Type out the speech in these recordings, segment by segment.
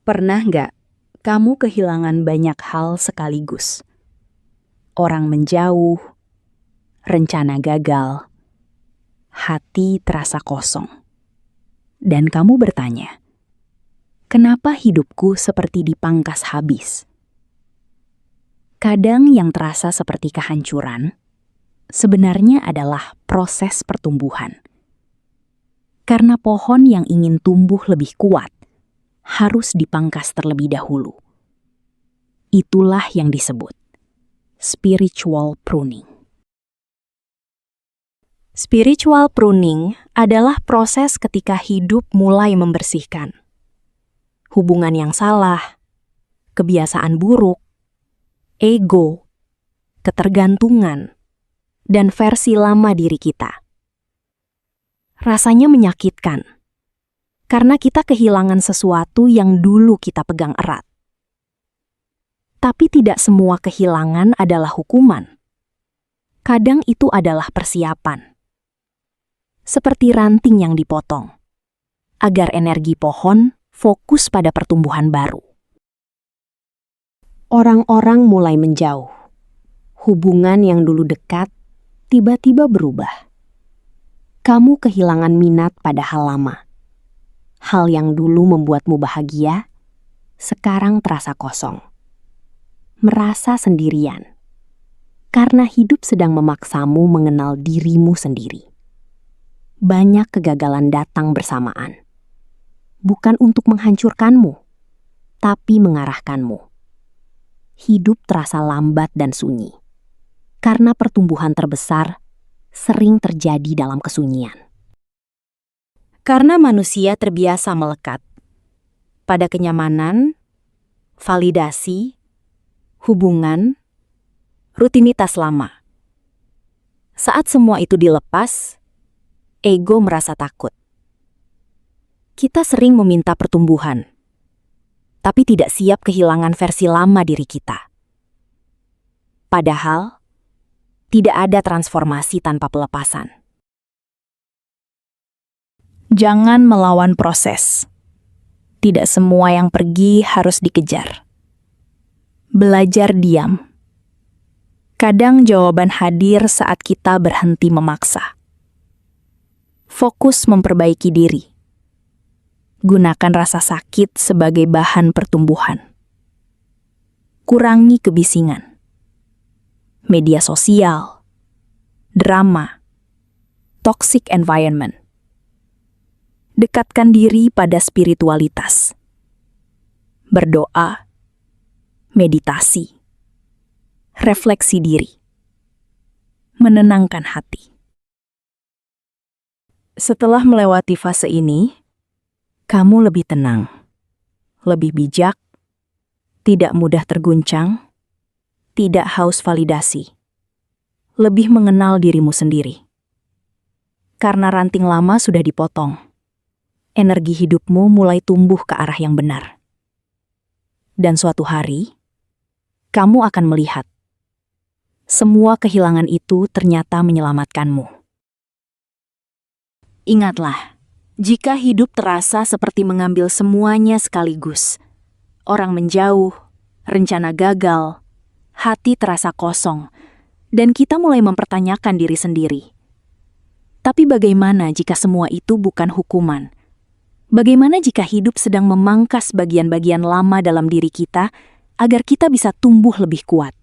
Pernah nggak kamu kehilangan banyak hal sekaligus? Orang menjauh, rencana gagal, hati terasa kosong. Dan kamu bertanya, kenapa hidupku seperti dipangkas habis? Kadang yang terasa seperti kehancuran, sebenarnya adalah proses pertumbuhan. Karena pohon yang ingin tumbuh lebih kuat, harus dipangkas terlebih dahulu. Itulah yang disebut spiritual pruning. Spiritual pruning adalah proses ketika hidup mulai membersihkan hubungan yang salah, kebiasaan buruk, ego, ketergantungan, dan versi lama diri kita. Rasanya menyakitkan, karena kita kehilangan sesuatu yang dulu kita pegang erat. Tapi tidak semua kehilangan adalah hukuman. Kadang itu adalah persiapan. Seperti ranting yang dipotong, agar energi pohon fokus pada pertumbuhan baru. Orang-orang mulai menjauh. Hubungan yang dulu dekat tiba-tiba berubah. Kamu kehilangan minat pada hal lama. Hal yang dulu membuatmu bahagia, sekarang terasa kosong. Merasa sendirian. Karena hidup sedang memaksamu mengenal dirimu sendiri. Banyak kegagalan datang bersamaan. Bukan untuk menghancurkanmu, tapi mengarahkanmu. Hidup terasa lambat dan sunyi. Karena pertumbuhan terbesar sering terjadi dalam kesunyian. Karena manusia terbiasa melekat pada kenyamanan, validasi, hubungan, rutinitas lama. Saat semua itu dilepas, ego merasa takut. Kita sering meminta pertumbuhan, tapi tidak siap kehilangan versi lama diri kita. Padahal, tidak ada transformasi tanpa pelepasan. Jangan melawan proses. Tidak semua yang pergi harus dikejar. Belajar diam. Kadang jawaban hadir saat kita berhenti memaksa. Fokus memperbaiki diri. Gunakan rasa sakit sebagai bahan pertumbuhan. Kurangi kebisingan. Media sosial, drama, toxic environment. Dekatkan diri pada spiritualitas. Berdoa, meditasi, refleksi diri, menenangkan hati. Setelah melewati fase ini, kamu lebih tenang, lebih bijak, tidak mudah terguncang, tidak haus validasi, lebih mengenal dirimu sendiri. Karena ranting lama sudah dipotong, energi hidupmu mulai tumbuh ke arah yang benar. Dan suatu hari, kamu akan melihat, semua kehilangan itu ternyata menyelamatkanmu. Ingatlah, jika hidup terasa seperti mengambil semuanya sekaligus, orang menjauh, rencana gagal, hati terasa kosong, dan kita mulai mempertanyakan diri sendiri. Tapi bagaimana jika semua itu bukan hukuman? Bagaimana jika hidup sedang memangkas bagian-bagian lama dalam diri kita agar kita bisa tumbuh lebih kuat?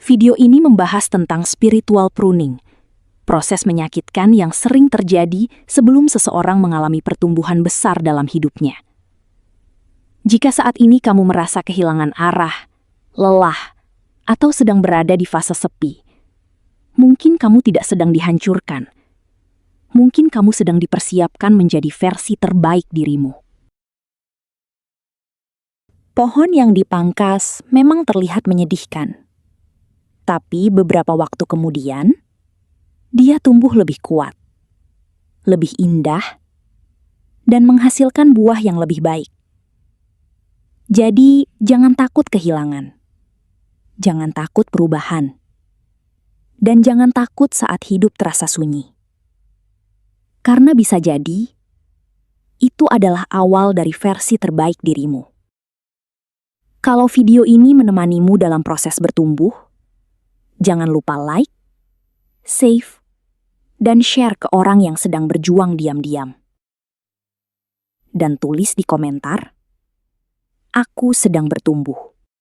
Video ini membahas tentang spiritual pruning, proses menyakitkan yang sering terjadi sebelum seseorang mengalami pertumbuhan besar dalam hidupnya. Jika saat ini kamu merasa kehilangan arah, lelah, atau sedang berada di fase sepi, mungkin kamu tidak sedang dihancurkan. Mungkin kamu sedang dipersiapkan menjadi versi terbaik dirimu. Pohon yang dipangkas memang terlihat menyedihkan. Tapi beberapa waktu kemudian, dia tumbuh lebih kuat, lebih indah, dan menghasilkan buah yang lebih baik. Jadi, jangan takut kehilangan. Jangan takut perubahan. Dan jangan takut saat hidup terasa sunyi. Karena bisa jadi, itu adalah awal dari versi terbaik dirimu. Kalau video ini menemanimu dalam proses bertumbuh, jangan lupa like, save, dan share ke orang yang sedang berjuang diam-diam. Dan tulis di komentar, "Aku sedang bertumbuh."